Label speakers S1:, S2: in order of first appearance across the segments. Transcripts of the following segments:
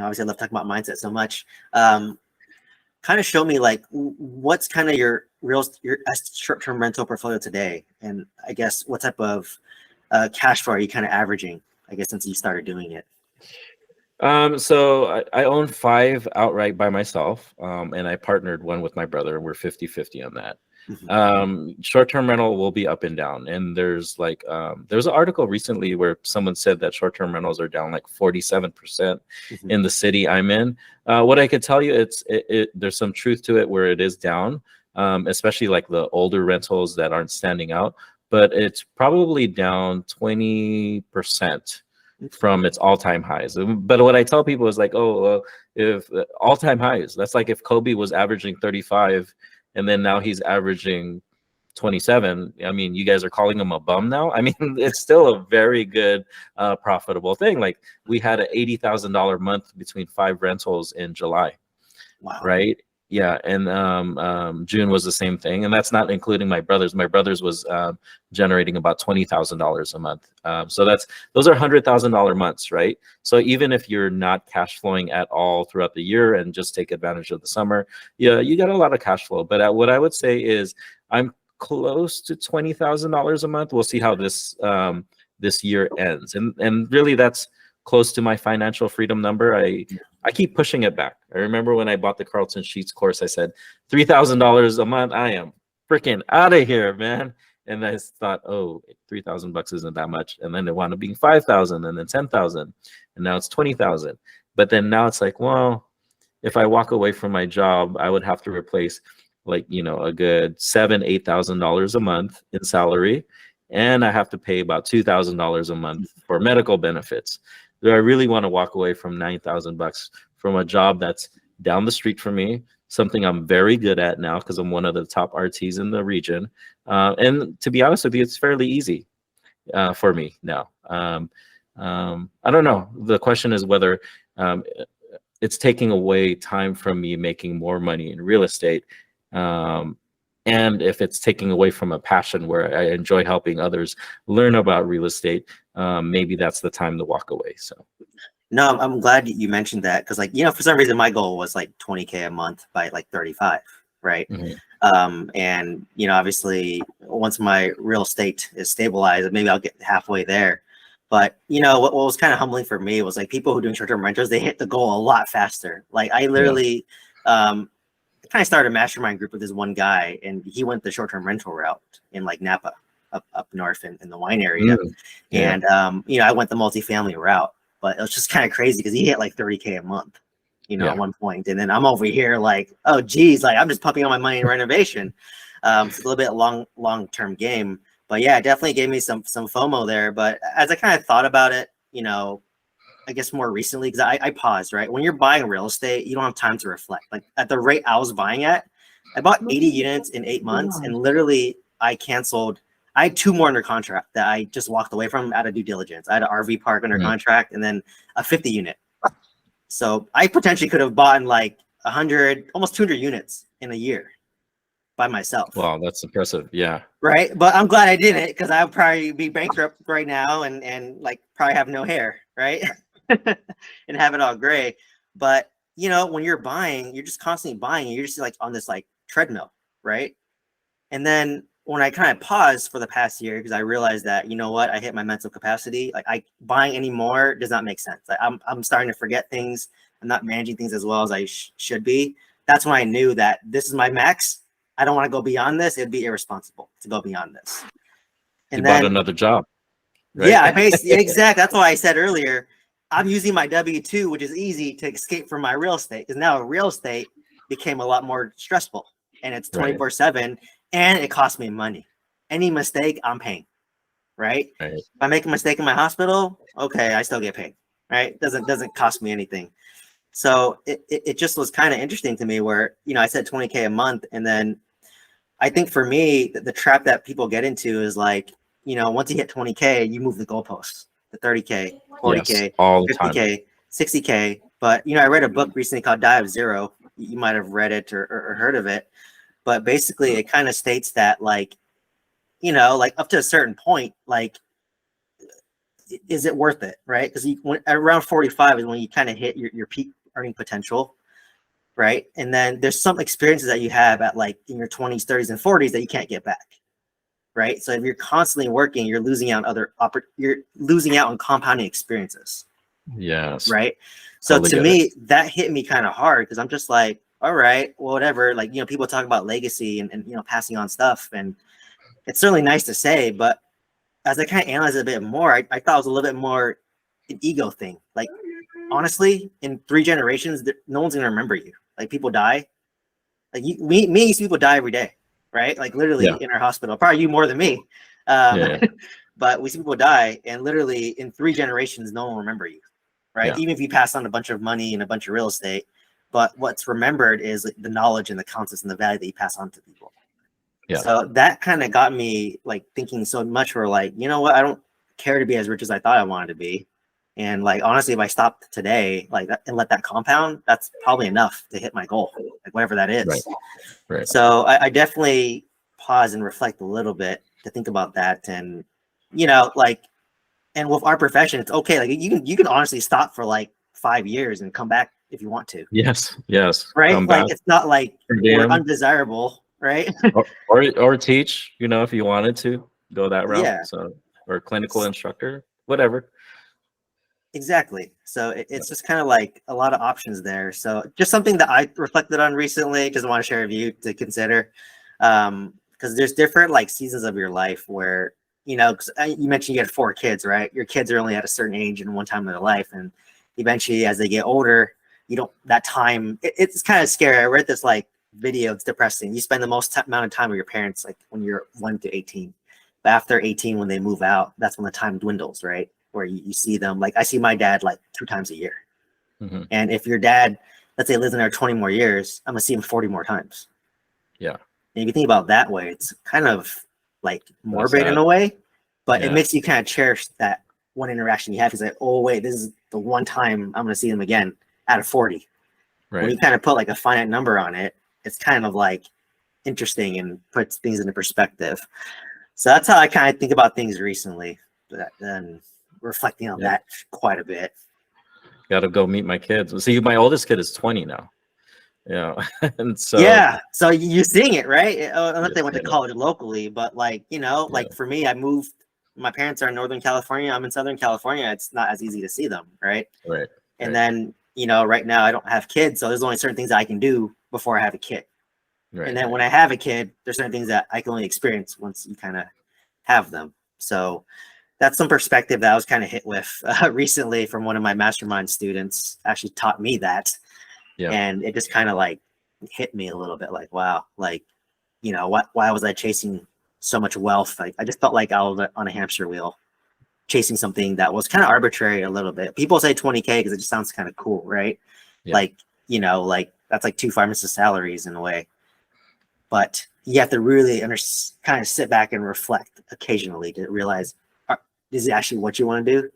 S1: obviously I love talking about mindset so much. Kind of show me like what's kind of your short-term rental portfolio today, and I guess what type of cash flow are you kind of averaging, I guess, since you started doing it?
S2: So I own 5 outright by myself, and I partnered one with my brother, and we're 50-50 on that. Short-term rental will be up and down, and there's like there's an article recently where someone said that short-term rentals are down like 47% in the city I'm in. What I could tell you, there's some truth to it where it is down, especially like the older rentals that aren't standing out, but it's probably down 20% from its all-time highs. But what I tell people is like, if all-time highs, that's like if Kobe was averaging 35 and then now he's averaging 27. I mean, you guys are calling him a bum now. I mean, it's still a very good, profitable thing. Like we had an $80,000 month between 5 rentals in July.
S1: Wow.
S2: Right. Yeah. And June was the same thing. And that's not including my brother's. My brother's was generating about $20,000 a month. So those are $100,000 months, right? So even if you're not cash flowing at all throughout the year and just take advantage of the summer, yeah, you got a lot of cash flow. But what I would say is I'm close to $20,000 a month. We'll see how this year ends. And really that's close to my financial freedom number. I keep pushing it back. I remember when I bought the Carlton Sheets course, I said $3,000 a month. I am freaking out of here, man. And I thought, oh, $3,000 isn't that much. And then it wound up being 5,000 and then 10,000. And now it's 20,000. But then now it's like, well, if I walk away from my job, I would have to replace like, a good $7,000-8,000 a month in salary. And I have to pay about $2,000 a month for medical benefits. Do I really want to walk away from $9,000 from a job that's down the street from me, something I'm very good at now because I'm one of the top RTs in the region? And to be honest with you, it's fairly easy for me now. I don't know. The question is whether it's taking away time from me making more money in real estate. And if it's taking away from a passion where I enjoy helping others learn about real estate, maybe that's the time to walk away. So,
S1: no, I'm glad you mentioned that because, like, for some reason my goal was like 20K a month by like 35, right? And obviously once my real estate is stabilized, maybe I'll get halfway there. But what was kind of humbling for me was like people who are doing short-term rentals, they hit the goal a lot faster. Like I literally, kind of started a mastermind group with this one guy, and he went the short-term rental route in like Napa up north in the wine area. And I went the multifamily route, but it was just kind of crazy because he hit like 30K a month, at one point. And then I'm over here like, oh geez, like I'm just pumping all my money in renovation. So it's a little bit long-term game, but yeah, it definitely gave me some FOMO there. But as I kind of thought about it, I guess more recently, because I paused, right? When you're buying real estate, you don't have time to reflect. Like at the rate I was buying at, I bought 80 units in 8 months, and literally I had 2 more under contract that I just walked away from out of due diligence. I had an RV park under contract and then a 50 unit. So I potentially could have bought like 100, almost 200 units in a year by myself.
S2: Wow, that's impressive. Yeah.
S1: Right. But I'm glad I didn't, because I would probably be bankrupt right now and like probably have no hair, right? And have it all gray. But when you're buying, you're just constantly buying, and you're just like on this like treadmill, right? And then when I kind of paused for the past year, because I realized that I hit my mental capacity. Like buying anymore does not make sense. Like I'm starting to forget things. I'm not managing things as well as I should be. That's when I knew that this is my max. I don't want to go beyond this. It'd be irresponsible to go beyond this.
S2: And then bought another job.
S1: Right? Yeah, exactly. That's why I said earlier, I'm using my W-2, which is easy, to escape from my real estate, because now real estate became a lot more stressful, and it's 24/7, and it costs me money. Any mistake, I'm paying. Right? If I make a mistake in my hospital, okay, I still get paid. Right? Doesn't cost me anything. So it just was kind of interesting to me where I said 20K a month, and then I think for me the trap that people get into is like once you hit 20K, you move the goalposts to 30K, 40K, 50K, 60K. But I read a book recently called Die of Zero. You might have read it or heard of it, but basically it kind of states that like up to a certain point, like is it worth it, right? Because around 45 is when you kind of hit your peak earning potential, right? And then there's some experiences that you have at like in your 20s, 30s, and 40s that you can't get back, right? So if you're constantly working, you're losing out on you're losing out on compounding experiences.
S2: Yes.
S1: Right. So
S2: Totally
S1: to
S2: get
S1: me,
S2: it.
S1: that hit me kind of hard because I'm just like, all right, well, whatever. Like, people talk about legacy and passing on stuff. And it's certainly nice to say, but as I kind of analyze it a bit more, I thought it was a little bit more an ego thing. Like, honestly, in 3 generations, no one's going to remember you. Like, people die. Like, me and these people die every day, right? Like, literally
S2: Yeah.
S1: in our hospital. Probably you more than me.
S2: Yeah.
S1: But we see people die, and literally in 3 generations, no one will remember you. Right.
S2: Yeah.
S1: Even if you pass on a bunch of money and a bunch of real estate, but what's remembered is like the knowledge and the concepts and the value that you pass on to people.
S2: Yeah.
S1: So that kind of got me like thinking so much for like, you know what, I don't care to be as rich as I thought I wanted to be. And like, honestly, if I stopped today, like and let that compound, that's probably enough to hit my goal, like whatever that is.
S2: Right. Right.
S1: So I definitely pause and reflect a little bit to think about that. And, like, and with our profession, it's okay. Like you can honestly stop for like 5 years and come back if you want to.
S2: Yes. Yes.
S1: Right.
S2: Come
S1: Like
S2: back.
S1: it's not like we're
S2: Damn.
S1: undesirable. Right.
S2: or teach, if you wanted to go that route.
S1: Yeah.
S2: So, or clinical instructor, whatever.
S1: Exactly. So it's just kind of like a lot of options there. So just something that I reflected on recently, just want to share with you to consider. Because there's different like seasons of your life where, cause you mentioned you had 4 kids, right? Your kids are only at a certain age and one time in their life. And eventually as they get older, that time, it's kind of scary. I read this like video, it's depressing. You spend the most amount of time with your parents, like when you're 1 to 18. But after 18, when they move out, that's when the time dwindles, right? Where you see them. Like I see my dad like 2 times a year.
S2: Mm-hmm.
S1: And if your dad, let's say, lives in there 20 more years, I'm gonna see him 40 more times.
S2: Yeah.
S1: And if you think about it that way, it's kind of like morbid in a way, but it makes you kind of cherish that one interaction you have. It's like, oh wait, this is the one time I'm gonna see them again out of 40.
S2: Right.
S1: When you kind of put like a finite number on it, it's kind of like interesting and puts things into perspective. So that's how I kind of think about things recently, and reflecting on that quite a bit.
S2: Got to go meet my kids. See, my oldest kid is 20 now. And so
S1: so you're seeing it, right? Unless they went to college locally, but like like for me, I moved. My parents are in Northern California. I'm in Southern California. It's not as easy to see them, right?
S2: Right.
S1: And then right now I don't have kids, so there's only certain things that I can do before I have a kid.
S2: Right.
S1: And then when I have a kid, there's certain things that I can only experience once you kind of have them. So that's some perspective that I was kind of hit with recently from one of my mastermind students. Actually taught me that. Yeah. And it just kind of like hit me a little bit like, wow, like, why was I chasing so much wealth? Like, I just felt like I was on a hamster wheel chasing something that was kind of arbitrary a little bit. People say 20K because it just sounds kind of cool, right? Yeah. Like, like that's like 2 pharmacist salaries in a way. But you have to really kind of sit back and reflect occasionally to realize, is it actually what you want to do?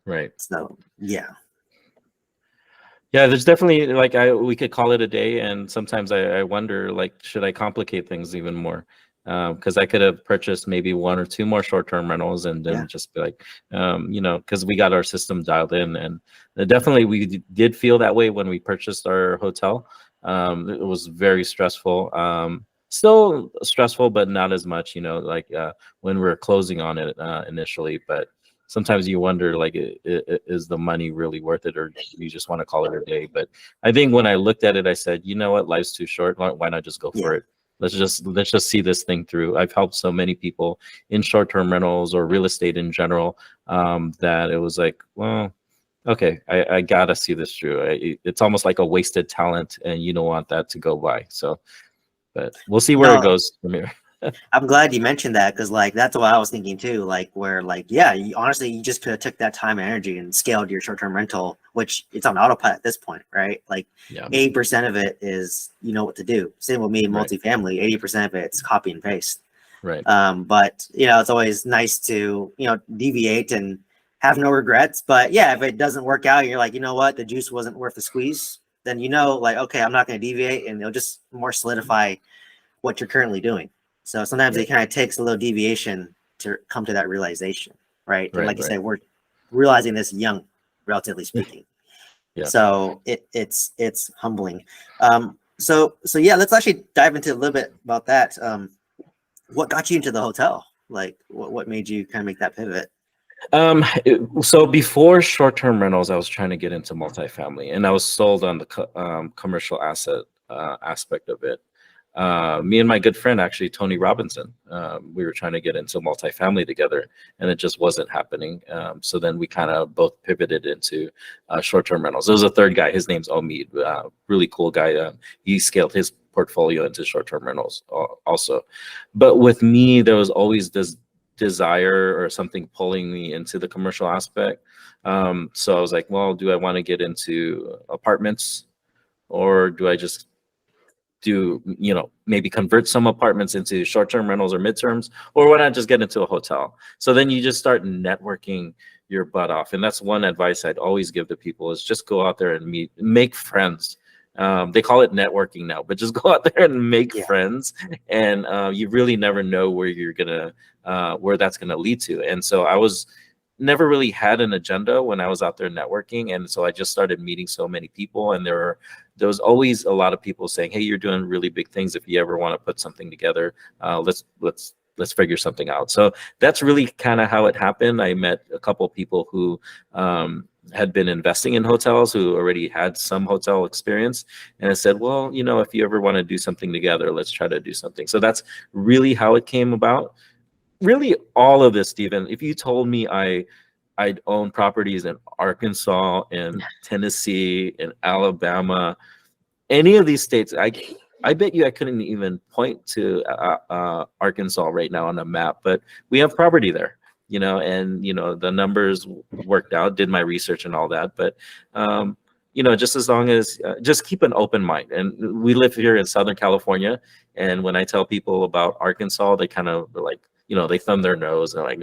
S2: Right.
S1: So, yeah.
S2: Yeah, there's definitely like we could call it a day, and sometimes I wonder like, should I complicate things even more? Because I could have purchased maybe 1 or 2 more short-term rentals and then just be like, because we got our system dialed in, and definitely we did feel that way when we purchased our hotel. It was very stressful. Still stressful, but not as much, like when we were closing on it initially, but. Sometimes you wonder, like, is the money really worth it, or you just want to call it a day? But I think when I looked at it, I said, you know what, life's too short. Why not just go for it? Let's just see this thing through. I've helped so many people in short-term rentals or real estate in general that it was like, well, okay, I gotta see this through. It's almost like a wasted talent, and you don't want that to go by. So, but we'll see where it goes from here.
S1: I'm glad you mentioned that because like that's what I was thinking too. Like where like honestly you just could have took that time and energy and scaled your short-term rental, which it's on autopilot at this point, right? Like 80% of it is what to do. Same with me in multifamily. 80% of it's copy and paste.
S2: Right.
S1: But it's always nice to deviate and have no regrets. But if it doesn't work out, you're like, you know what, the juice wasn't worth the squeeze. Then like, okay, I'm not going to deviate, and it'll just more solidify what you're currently doing. So sometimes it kind of takes a little deviation to come to that realization, right? And
S2: Right,
S1: like you
S2: right.
S1: said, we're realizing this young, relatively speaking.
S2: Yeah.
S1: So it's humbling. So yeah, let's actually dive into a little bit about that. What got you into the hotel? Like, what made you kind of make that pivot?
S2: So before short-term rentals, I was trying to get into multifamily, and I was sold on the commercial asset aspect of it. Me and my good friend, actually, Tony Robinson, we were trying to get into multifamily together, and it just wasn't happening. So then we kind of both pivoted into short-term rentals. There was a third guy. His name's Omid, really cool guy. He scaled his portfolio into short-term rentals also. But with me, there was always this desire or something pulling me into the commercial aspect. So I was like, well, do I want to get into apartments, or do I just do, maybe convert some apartments into short-term rentals or midterms, or why not just get into a hotel? So then you just start networking your butt off. And that's one advice I'd always give to people, is just go out there and make friends. They call it networking now, but just go out there and make friends. And you really never know where you're gonna, where that's gonna lead to. And so I was never really had an agenda when I was out there networking, and so I just started meeting so many people. And there was always a lot of people saying, "Hey, you're doing really big things. If you ever want to put something together, let's figure something out." So that's really kind of how it happened. I met a couple of people who had been investing in hotels, who already had some hotel experience, and I said, "Well, if you ever want to do something together, let's try to do something." So that's really how it came about. Really, all of this, Stephen, if you told me I'd own properties in Arkansas and Tennessee and Alabama, any of these states, I bet you I couldn't even point to Arkansas right now on a map, but we have property there, and the numbers worked out. Did my research and all that, but just as long as just keep an open mind. And we live here in Southern California, and when I tell people about Arkansas, they kind of like, they thumb their nose and like,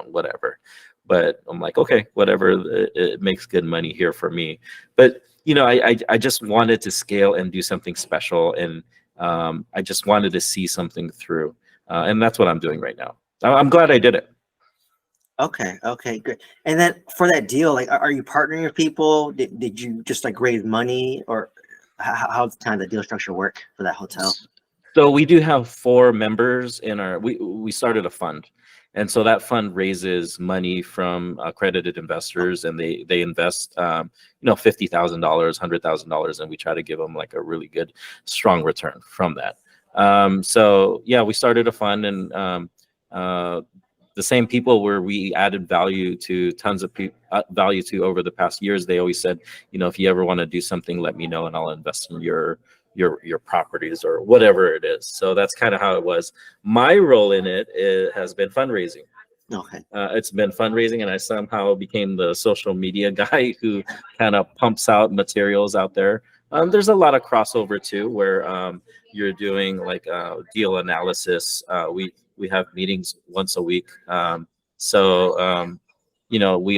S2: whatever. But I'm like, okay, whatever. It makes good money here for me. But I just wanted to scale and do something special, and I just wanted to see something through, and that's what I'm doing right now. I'm glad I did it.
S1: Okay, good. And then for that deal, like, are you partnering with people? Did you just like raise money, or how's kind of the deal structure work for that hotel?
S2: So we do have 4 members in our. We started a fund, and so that fund raises money from accredited investors, and they invest $50,000, $100,000, and we try to give them like a really good, strong return from that. So yeah, we started a fund, and the same people where we added value to tons of value to over the past years, they always said, if you ever want to do something, let me know and I'll invest in your properties or whatever it is. So that's kind of how it was. My role in it has been fundraising.
S1: Okay.
S2: It's been fundraising, and I somehow became the social media guy who kind of pumps out materials out there. There's a lot of crossover too, where you're doing like deal analysis. We have meetings once a week. We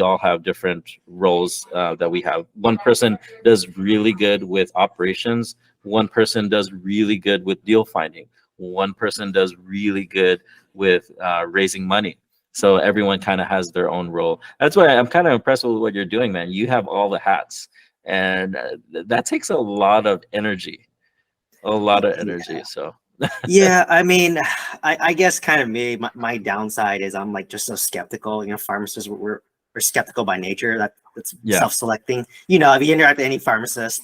S2: all have different roles that we have. One person does really good with operations. One person does really good with deal finding. One person does really good with raising money. So everyone kind of has their own role. That's why I'm kind of impressed with what you're doing, man. You have all the hats, and that takes a lot of energy,
S1: Yeah.
S2: So
S1: Yeah, I mean, I guess kind of my downside is I'm like just so skeptical. Pharmacists, we're skeptical by nature. That's
S2: yeah,
S1: self-selecting. If you interact with any pharmacist,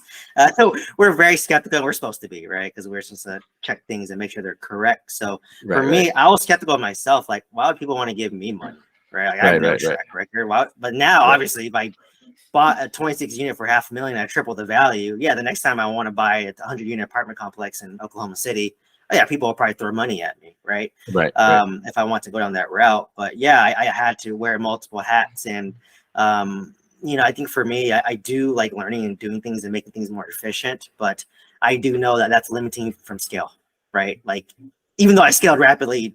S1: we're very skeptical. We're supposed to be, right? Because we're supposed to check things and make sure they're correct. So for me, I was skeptical of myself. Like, why would people want to give me money, right? Like, I have no track record. But now, obviously, if I bought a 26 unit for $500,000, I tripled the value. Yeah, the next time I want to buy a 100-unit apartment complex in Oklahoma City, yeah, people will probably throw money at me, right? If I want to go down that route. But yeah, I had to wear multiple hats. And, I think for me, I do like learning and doing things and making things more efficient. But I do know that that's limiting from scale, right? Like, even though I scaled rapidly,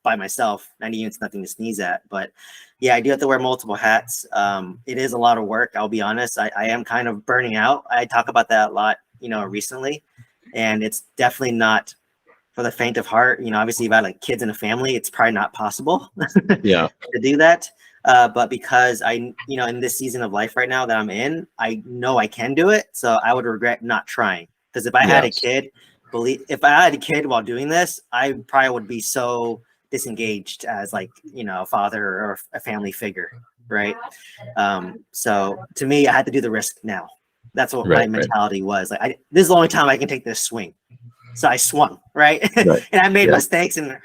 S1: by myself, 90 units, nothing to sneeze at. But yeah, I do have to wear multiple hats. It is a lot of work. I'll be honest. I am kind of burning out. I talk about that a lot, recently. And it's definitely not for the faint of heart. You know, obviously, if I had like kids and a family, it's probably not possible
S2: Yeah.
S1: to do that. But because you know, in this season of life right now that I'm in, I know I can do it. So I would regret not trying. Because if I had a kid, if I had a kid while doing this, I probably would be so disengaged as like, you know, a father or a family figure, right? So to me, I had to do the risk now. That's what my mentality was. Like, this is the only time I can take this swing. So I swung, right? And I made mistakes and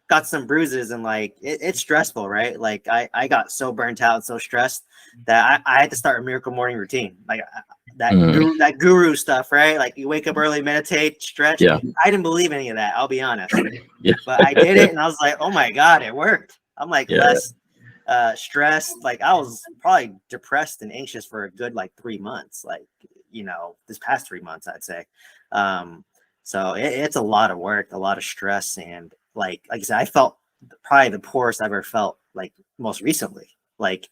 S1: got some bruises, and like it's stressful, right? Like I got so burnt out, so stressed that I had to start a miracle morning routine, like that guru stuff, right? Like you wake up early, meditate, stretch. I didn't believe any of that, I'll be honest. But I did it, and I was like, oh my God, it worked. I'm like less stressed. Like I was probably depressed and anxious for a good like 3 months, like, you know, this past 3 months, I'd say. So it's a lot of work, a lot of stress, and like I said, I felt probably the poorest I've ever felt, like most recently, like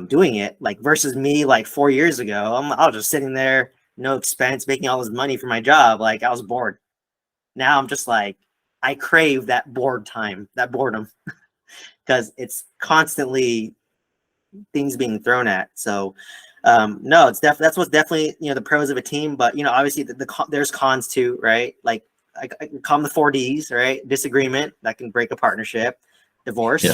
S1: doing it, like versus me like 4 years ago. I was just sitting there, no expense, making all this money for my job. Like I was bored. Now I'm just like, I crave that bored time, that boredom, because it's constantly things being thrown at. So no, it's that's what's definitely, you know, the pros of a team. But you know, obviously there's cons too, right? Like I call them the 4Ds, right? Disagreement that can break a partnership, divorce,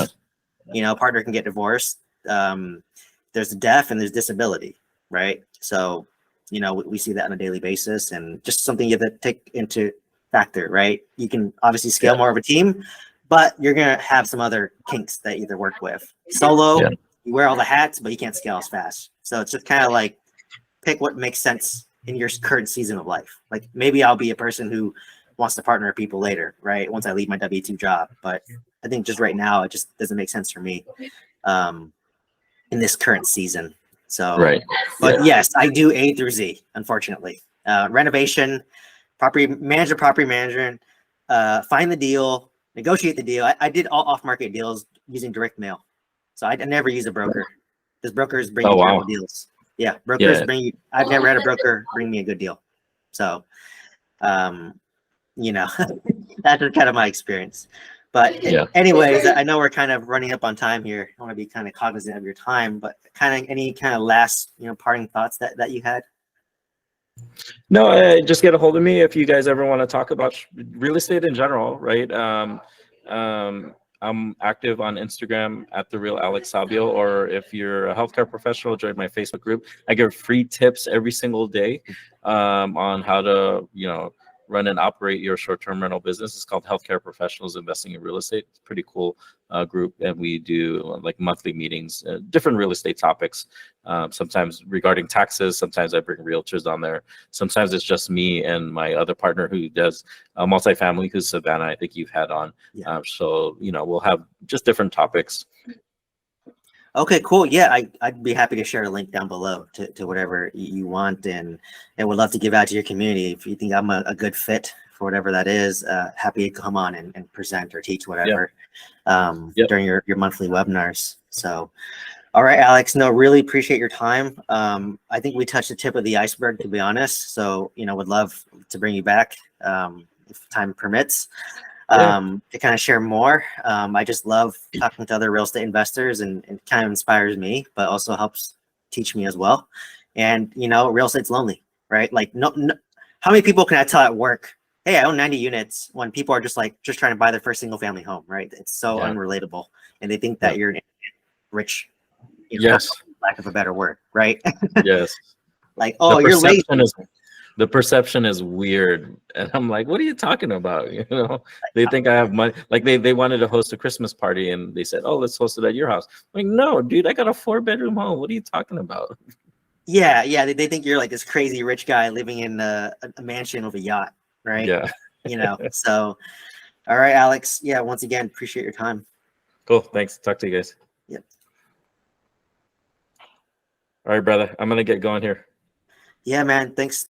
S1: you know, partner can get divorced. There's death and there's disability, right? So you know, we see that on a daily basis, and just something you have to take into factor, right? You can obviously scale more of a team, but you're gonna have some other kinks that you either work with solo. You wear all the hats, but you can't scale as fast. So it's just kind of like pick what makes sense in your current season of life. Like maybe I'll be a person who wants to partner with people later, right? Once I leave my W-2 job. But I think just right now, it just doesn't make sense for me in this current season. So, but yes, I do A through Z, unfortunately. Renovation, property manager, find the deal, negotiate the deal. I did all off-market deals using direct mail. So I never use a broker, because brokers bring you terrible deals. Yeah, brokers bring you. I've never had a broker bring me a good deal. So, you know, that's just kind of my experience. But anyways, I know we're kind of running up on time here. I want to be kind of cognizant of your time, but kind of any kind of last, you know, parting thoughts that you had?
S2: No, just get a hold of me if you guys ever want to talk about real estate in general, right? I'm active on Instagram at The Real Alex Sabio, or if you're a healthcare professional, join my Facebook group. I give free tips every single day on how to, you know, run and operate your short-term rental business. It's called Healthcare Professionals Investing in Real Estate. It's a pretty cool group, and we do like monthly meetings, different real estate topics. Sometimes regarding taxes, sometimes I bring realtors on there. Sometimes it's just me and my other partner who does multifamily, who's Savannah, I think you've had on. So, you know, we'll have just different topics.
S1: Okay, cool. Yeah, I'd be happy to share a link down below to whatever you want, and would love to give out to your community. If you think I'm a good fit for whatever that is, happy to come on and present or teach whatever during your monthly webinars. So, all right, Alex, no, really appreciate your time. I think we touched the tip of the iceberg, to be honest. So, you know, would love to bring you back if time permits. To kind of share more. I just love talking to other real estate investors, and it kind of inspires me, but also helps teach me as well. And, you know, real estate's lonely, right? Like, no, how many people can I tell at work, hey, I own 90 units, when people are just trying to buy their first single family home, right? It's so unrelatable. And they think that you're an rich, you know, lack of a better word, right? Like, oh, you're lazy.
S2: The perception is weird, and I'm like, what are you talking about? You know, they think I have money. Like they wanted to host a Christmas party, and they said, oh, let's host it at your house. I'm like, no, dude, I got a 4-bedroom home. What are you talking about?
S1: Yeah, they think you're like this crazy rich guy living in a mansion with a yacht, right? You know, so all right, Alex. Yeah, once again, appreciate your time.
S2: Cool, thanks. Talk to you guys.
S1: Yep.
S2: All right, brother, I'm gonna get going here.
S1: Yeah, man, thanks